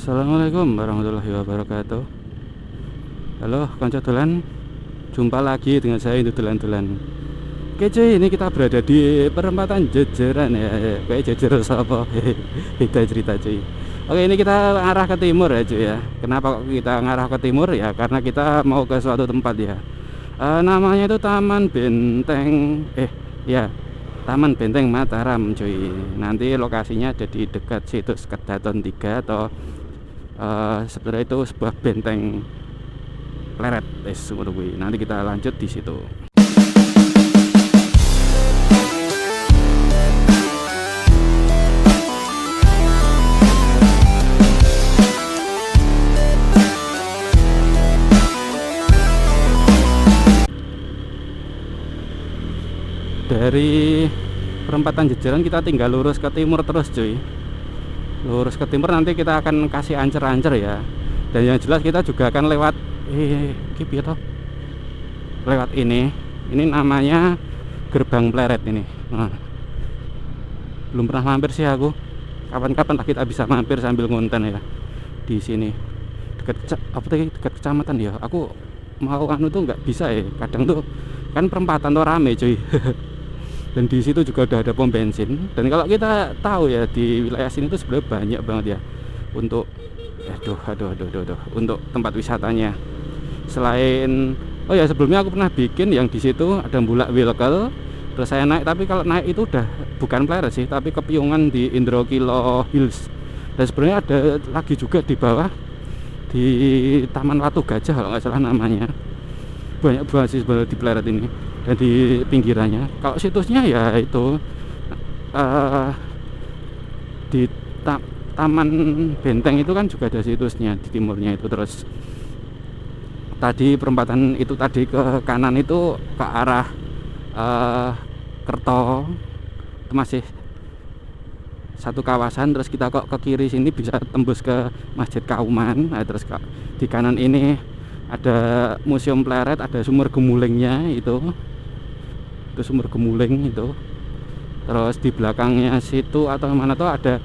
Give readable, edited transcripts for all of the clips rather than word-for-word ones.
Assalamualaikum warahmatullahi wabarakatuh. Halo kanca dolan, jumpa lagi dengan saya itu dolan-dolan. Oke cuy, ini kita berada di perempatan Jejeran ya. Kayak Jejer apa? Beda cerita cuy. Oke, ini kita arah ke timur ya cuy ya. Kenapa kok kita ngarah ke timur ya? Karena kita mau ke suatu tempat ya. Namanya itu Taman Benteng. Ya, Taman Benteng Mataram cuy. Nanti lokasinya ada di dekat situs Kedaton 3 atau sebenarnya itu sebuah benteng pleret. Nanti kita lanjut di situ. Dari perempatan Jejeran kita tinggal lurus ke timur terus cuy. Lurus ke timur, nanti kita akan kasih ancer-ancer ya. Dan yang jelas kita juga akan lewat lewat ini namanya Gerbang Pleret ini. Belum pernah mampir sih aku. Kapan-kapan lah kita bisa mampir sambil ngonten ya di sini. Dekat kecamatan ya. Aku mau tuh nggak bisa ya. Kadang tuh kan perempatan tuh rame cuy. Dan di situ juga udah ada pom bensin. Dan kalau kita tahu ya, di wilayah sini tuh sebenarnya banyak banget ya untuk untuk tempat wisatanya. Selain sebelumnya aku pernah bikin yang di situ ada Bulak Wilkel. Terus saya naik, tapi kalau naik itu udah bukan Pleret sih, tapi Kepiungan di Indrokilo Hills. Dan sebenarnya ada lagi juga di bawah di Taman Watu Gajah kalau nggak salah namanya. Banyak banget sih sebenarnya di Pleret ini. Dan di pinggirannya, kalau situsnya ya itu di Taman Benteng itu kan juga ada situsnya di timurnya itu. Terus tadi perempatan itu tadi ke kanan itu ke arah Kerto, itu masih satu kawasan. Terus kita kok ke kiri sini bisa tembus ke Masjid Kauman. Terus di kanan ini ada Museum Pleret, ada sumur gemulingnya itu sumur gemuling itu. Terus di belakangnya situ atau mana tuh ada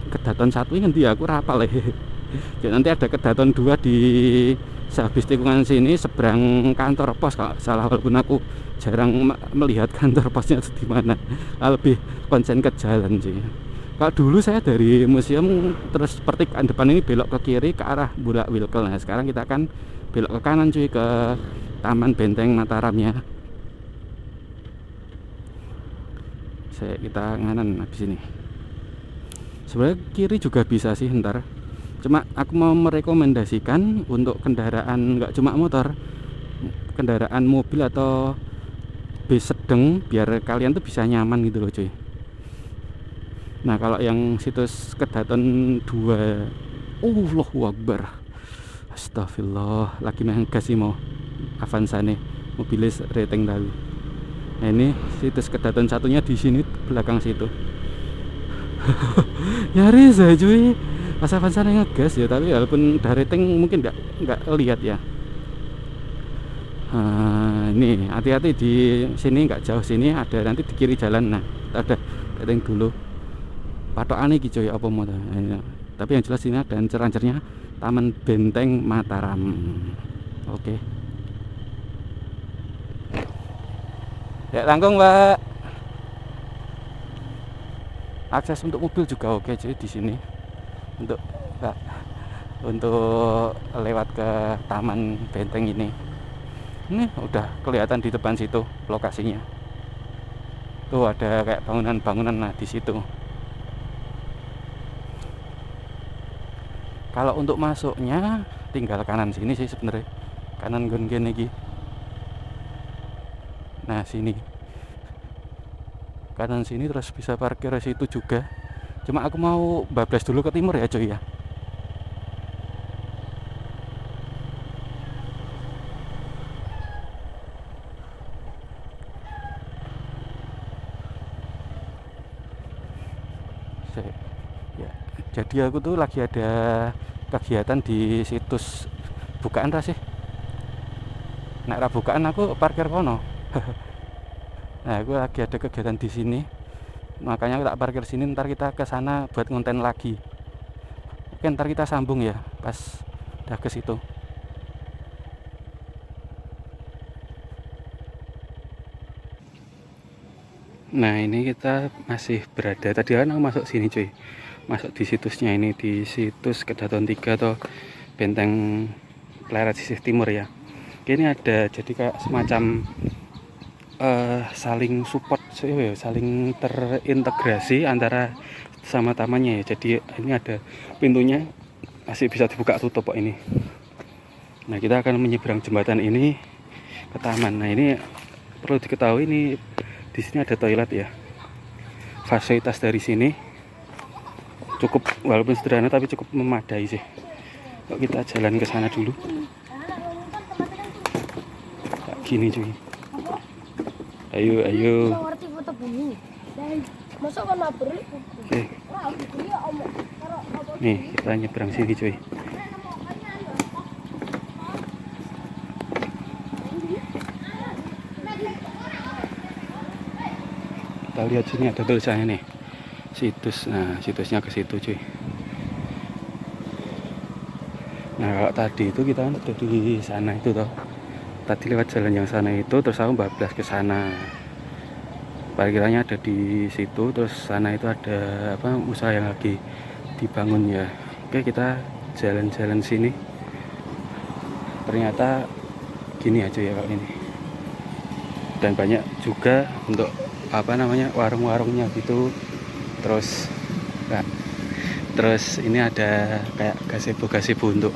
Kedaton 1 ini nanti aku rapal ya. Jadi nanti ada Kedaton 2 di sehabis tikungan sini seberang kantor pos kalau salah, walaupun aku jarang melihat kantor posnya itu di mana. Lebih konsen ke jalan sih. Kalau dulu saya dari museum terus pertigaan depan ini belok ke kiri ke arah Bulak Wilkel. Nah, sekarang kita akan belok ke kanan cuy ke Taman Benteng Mataramnya. Kita nganan habis ini. Sebenarnya kiri juga bisa sih ntar. Cuma aku mau merekomendasikan untuk kendaraan nggak cuma motor, kendaraan mobil atau bis sedang, biar kalian tuh bisa nyaman gitu loh cuy. Nah kalau yang situs Kedaton 2, Allahu Akbar, astagfirullah, lagi main gas sih mau Avanza nih, mobilis rating tadi. Nah ini situs Kedaton satunya di sini belakang situ. Nyaris ya cuy, pas Avanza ngegas ya, tapi walaupun udah rating mungkin nggak lihat ya. Ini hati-hati di sini, nggak jauh sini ada, nanti di kiri jalan. Nah kita udah rating dulu. Patokan iki cuy apa mau. Tapi yang jelas ini ada ancer-ancernya Taman Benteng Mataram. Oke. Ya tanggung Mbak. Akses untuk mobil juga oke cuy di sini. Untuk lewat ke Taman Benteng ini. Ini udah kelihatan di depan situ lokasinya. Tuh ada kayak bangunan-bangunan, nah di situ. Kalau untuk masuknya tinggal kanan sini sih sebenarnya. Kanan gon kene iki. Nah, sini. Kanan sini terus bisa parkir di situ juga. Cuma aku mau bablas dulu ke timur ya, cuy ya. Ya, jadi aku tuh lagi ada kegiatan di situs bukaan ra sih. Nek ra bukaan aku parkir kono. Nah, aku lagi ada kegiatan di sini. Makanya aku tak parkir sini, ntar kita ke sana buat ngonten lagi. Oke. Oke, ntar kita sambung ya pas udah ke situ. Nah, ini kita masih berada, tadi kan aku masuk sini cuy, masuk di situsnya ini, di situs Kedaton 3 atau Benteng Pleret sisi timur ya. Ini ada jadi kayak semacam saling support, saling terintegrasi antara sama tamannya ya. Jadi ini ada pintunya masih bisa dibuka tutup kok ini. Nah, kita akan menyeberang jembatan ini ke taman. Nah, ini perlu diketahui, ini di sini ada toilet ya. Fasilitas dari sini cukup, walaupun sederhana tapi cukup memadai sih. Yuk kita jalan ke sana dulu. Kayak gini cuy. Ayo, ayo. Oke. Nih, kita nyebrang sini cuy. Kita lihat sini ada tulisannya nih, situs. Nah, situsnya ke situ cuy. Nah, kalau tadi itu kita kan ada di sana itu toh. Tadi lewat jalan yang sana itu, terus aku bablas ke sana. Parkirannya ada di situ, terus sana itu ada apa, usaha yang lagi dibangun ya. Oke, kita jalan-jalan sini. Ternyata gini aja ya kalau ini. Dan banyak juga untuk apa namanya, warung-warungnya gitu. Terus terus ini ada kayak gazebo untuk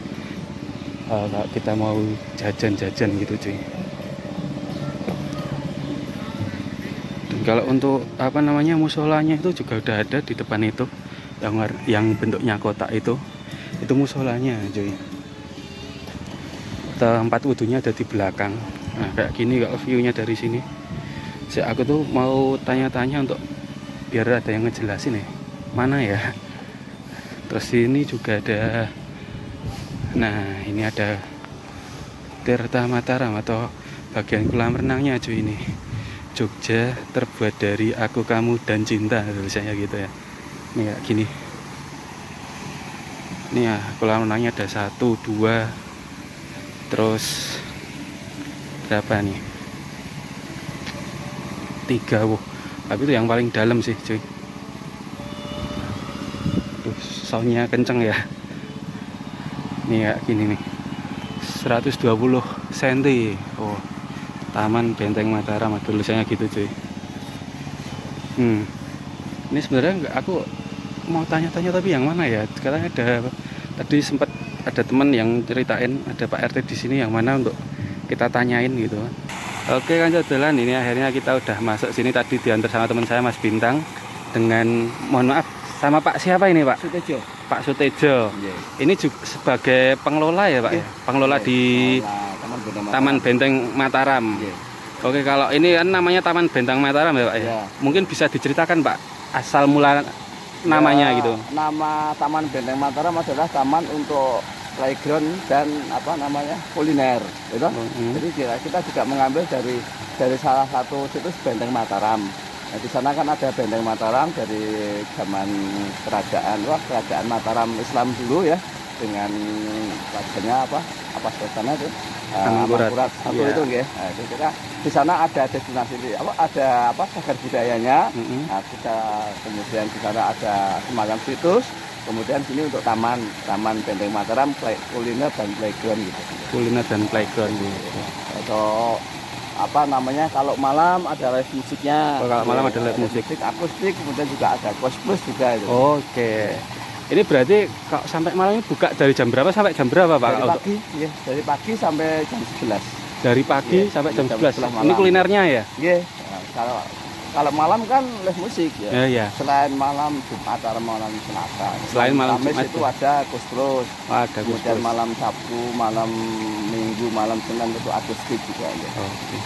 kalau kita mau jajan-jajan gitu cuy. Dan kalau untuk apa namanya, musolanya itu juga udah ada di depan itu, yang bentuknya kotak itu musolanya cuy. Tempat wudhunya ada di belakang. Nah, kayak gini kalau view-nya dari sini. Aku tuh mau tanya-tanya untuk biar ada yang ngejelasin ya, mana ya. Terus ini juga ada, nah ini ada Tirta Mataram atau bagian kolam renangnya cuy ini. Jogja terbuat dari aku, kamu, dan cinta, tulisannya gitu ya. Ini kayak gini. Ini ya, kolam renangnya ada 1, 2, terus berapa nih? 3, wow. Tapi itu yang paling dalam sih cuy. Tuh, soundnya kenceng ya. Nih kayak gini nih, 120 cm. Oh, Taman Benteng Mataram, tulisannya gitu cuy. Ini sebenarnya aku mau tanya-tanya tapi yang mana ya? Katanya ada, tadi sempat ada teman yang ceritain ada Pak RT di sini, yang mana untuk kita tanyain gitu. Oke kan jalan, ini akhirnya kita udah masuk sini. Tadi diantar sama teman saya Mas Bintang dengan, mohon maaf, sama Pak siapa ini Pak? Sutejo. Pak Sutejo. Yeah. Ini juga sebagai pengelola ya Pak? Yeah. Pengelola di Taman Benteng Mataram. Yeah. Oke, kalau ini kan namanya Taman Benteng Mataram ya Pak ya? Yeah. Mungkin bisa diceritakan Pak asal mula namanya gitu. Nama Taman Benteng Mataram adalah taman untuk playground dan apa namanya, kuliner gitu. Jadi kita juga mengambil dari salah satu situs Benteng Mataram. Nah, di sana kan ada Benteng Mataram dari zaman kerajaan Mataram Islam dulu ya, dengan rajanya apa suasana itu Amangkurat satu itu ya. Nah, itu kita di sana ada destinasi ada cagar budayanya. Nah, kita kemudian di sana ada semacam situs. Kemudian sini untuk taman Benteng Mataram, kuliner dan playground gitu. Kuliner dan playground gitu. Atau apa namanya, kalau malam ada live musiknya. Oh, kalau malam ada live musik akustik, kemudian juga ada Kos Plus juga itu. Oke. Ini berarti kalau sampai malam ini buka dari jam berapa sampai jam berapa Pak? Dari pagi, ya, dari pagi sampai jam 11. Dari pagi sampai jam 11. Ini kulinernya ya? Iya. Nah, kalau malam kan live musik ya. Ya. Selain malam Jumat atau malam Selasa. Selain malam Kamis Jumat itu ada Kos Plus. Ada kemudian malam Sabtu, malam Minggu, malam Senin itu akustik juga ya. Oke.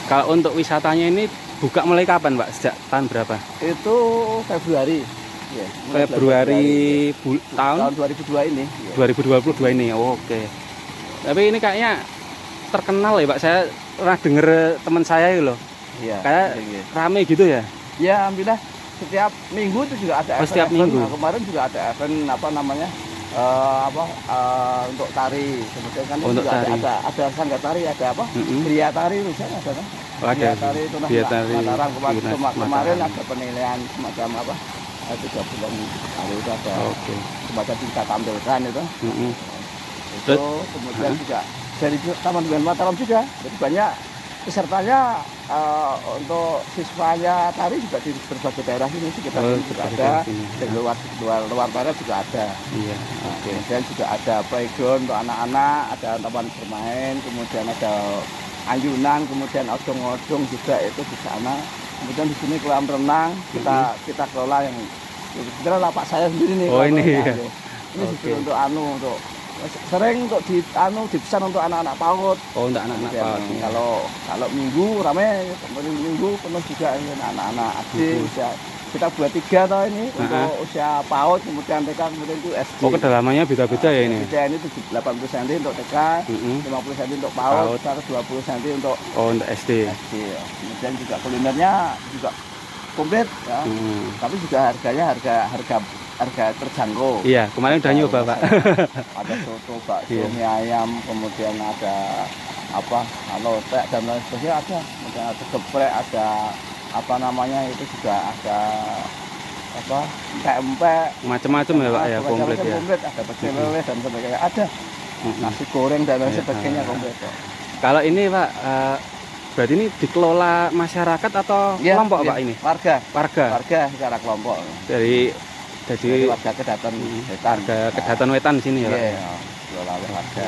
Kalau untuk wisatanya ini buka mulai kapan Pak? Sejak tahun berapa? Itu Februari. Ya, Februari tahun 2002 ini. Ya. 2022 ini. Oke. Tapi ini kayaknya terkenal ya Pak. Saya pernah dengar teman saya itu loh. Iya. Kayak rame gitu ya. Ya, alhamdulillah setiap minggu itu juga ada event. Setiap minggu. Nah, kemarin juga ada event apa namanya? untuk tari. Kemudian kan Untuk juga tari. ada sangga tari, ada apa? Gria tari misalnya ada kan? Oh, ada. Gria tari itu Gria tari Mataram Tunas kemarin Mataram. ada penilaian semacam apa? 3 bulan lalu itu ada Oke. semacam kita tampilkan itu. Mm-mm. Itu kemudian juga dari Taman Benyamin Mataram juga. Jadi banyak pesertanya untuk siswanya tari juga di berbagai daerah ini sekitar Oh, sini juga berbagai ada. daerah sini. Dari luar barat juga ada. Iya. Nah, Oke. kemudian juga ada playground untuk anak-anak, ada taman bermain, kemudian ada ayunan, kemudian odong-odong juga itu di sana. Kemudian di sini kolam renang kita kelola yang sebenarnya lapak saya sendiri nih. Oh, kolam ini renang, ya. ya. Ini Oke. justru untuk sering untuk dipesan untuk anak-anak PAUD. Oh, untuk anak-anak Kemudian PAUD. kalau minggu rame, kemudian minggu penuh juga ini anak-anak SD usia kita buat 3 tahun ini untuk usia PAUD, kemudian TK, kemudian itu SD. Oh, kedalamannya beda-beda ya ini. Beda ini 80 cm untuk TK, Mm-mm. 50 cm untuk PAUD. PAUD, 120 cm untuk Oh, untuk SD. SD. Ya. Kemudian juga kulinernya juga komplit ya. Tapi juga harganya harga terjangkau. Iya, kemarin udah nyoba, Pak. Ada soto, bakso, Iya. mie ayam, kemudian ada lotek dan lain sebagainya ada. Kemudian ada geprek, ada itu juga ada empek-empek. Macam-macam ya, Pak ya, komplit ya. Komplit, ada pecel lele dan sebagainya. Ada nasi goreng dan lain Iya. sebagainya komplit. Kalau ini, Pak, berarti ini dikelola masyarakat atau Iya, kelompok, iya. Pak ini? Warga Warga secara kelompok. dari Jadi warga Kedatan Wetan. warga Kedatan Wetan sini ya, Pak. Iya, kelola oleh warga.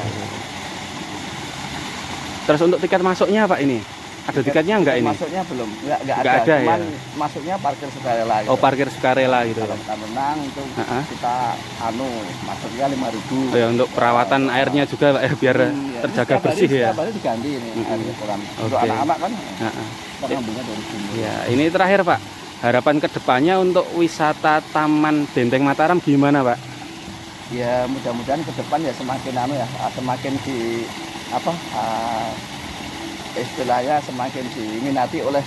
Terus untuk tiket masuknya, Pak, ini? Ada tiketnya enggak ini? Masuknya belum, enggak Nggak ada. ada, Cuman ya? masuknya parkir sukarela gitu. Oh, parkir sukarela gitu. Kalau kita menang itu Ha-ha. kita masuknya 5.000. Oh ya, untuk perawatan airnya juga, Pak, ya, biar Iya, terjaga setiap bersih hari, ya. Setiap hari diganti ini airnya kolam. Untuk Oke. anak-anak kan Ha-ha. kita ngambilnya dari sini. Ya, ini terakhir, Pak. Harapan kedepannya untuk wisata Taman Benteng Mataram gimana, Pak? Ya mudah-mudahan ke depan ya semakin di istilahnya semakin diminati oleh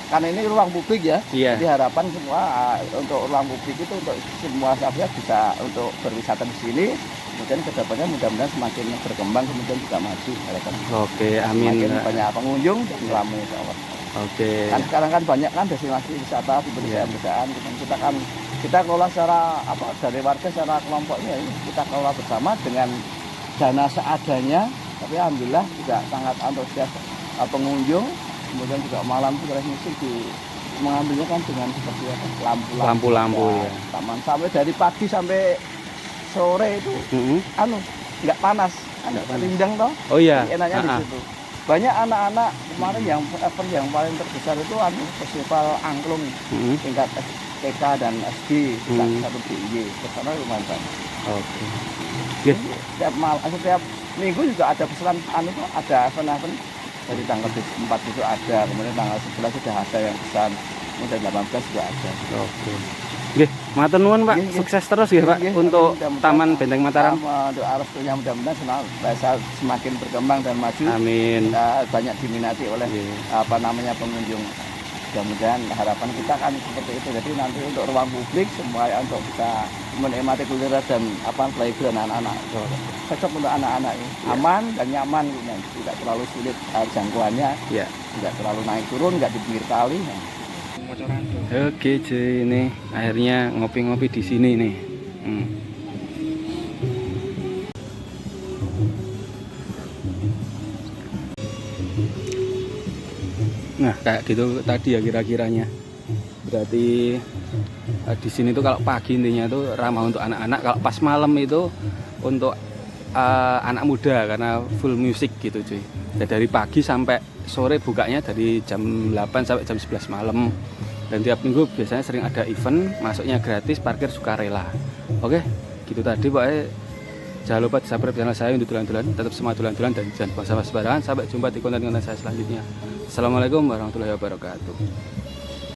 kan ini ruang publik ya. Iya. Jadi harapan semua untuk ruang publik itu untuk semua subjek bisa untuk berwisata di sini. Kemudian kedepannya mudah-mudahan semakin berkembang, kemudian juga maju. Harapan. Oke, amin. Semakin Pak. banyak pengunjung dan ramai insya Allah. Oke. Kan sekarang kan banyak kan destinasi wisata di pedesaan-pedesaan. Kita kelola secara dari warga secara kelompoknya ini kita kelola bersama dengan dana seadanya. Tapi alhamdulillah juga sangat antusias pengunjung. Kemudian juga malam itu dari musik mengambilnya kan dengan seperti Lampu-lampu ya. Taman sampai dari pagi sampai sore itu nggak panas, rindang toh. Oh iya. Jadi enaknya di situ. Banyak anak-anak kemarin yang event yang paling terbesar itu festival angklung tingkat TK dan SD satu DIY. Kesana lumayan banyak. Oke. Setiap minggu juga ada pesanan ada event-event dari tanggal 4 itu ada, kemudian tanggal 11 sudah ada yang pesan, kemudian 18 juga ada. Oke. Nggih, matur nuwun, Pak. Nggih, Sukses terus ya, Pak, nggih, untuk mudah-mudahan Taman Benteng Mataram. Doa restunya mudah-mudahan semakin berkembang dan maju. Amin. Banyak diminati oleh pengunjung. Mudah-mudahan harapan kita kan seperti itu. Jadi nanti untuk ruang publik semua untuk bisa menikmati kuliner dan playground anak-anak. Cocok untuk anak-anak ini. Aman dan nyaman, tidak terlalu sulit jangkauannya. Ya. Tidak terlalu naik turun, nggak di pinggir kali. Oke, cuy, ini akhirnya ngopi-ngopi di sini nih. Nah, kayak gitu tadi ya kira-kiranya. Berarti di sini tuh kalau pagi intinya tuh ramah untuk anak-anak, kalau pas malam itu untuk anak muda karena full music gitu, cuy. Dan dari pagi sampai sore bukanya dari jam 8 sampai jam 11 malam. Dan tiap minggu biasanya sering ada event, masuknya gratis, parkir sukarela. Oke, gitu tadi pokoknya. Jangan lupa subscribe channel saya untuk tulan-tulan, tetap semangat tulan-tulan dan jangan buang sampah sembarangan. Sampai jumpa di konten-konten saya selanjutnya. Assalamualaikum warahmatullahi wabarakatuh.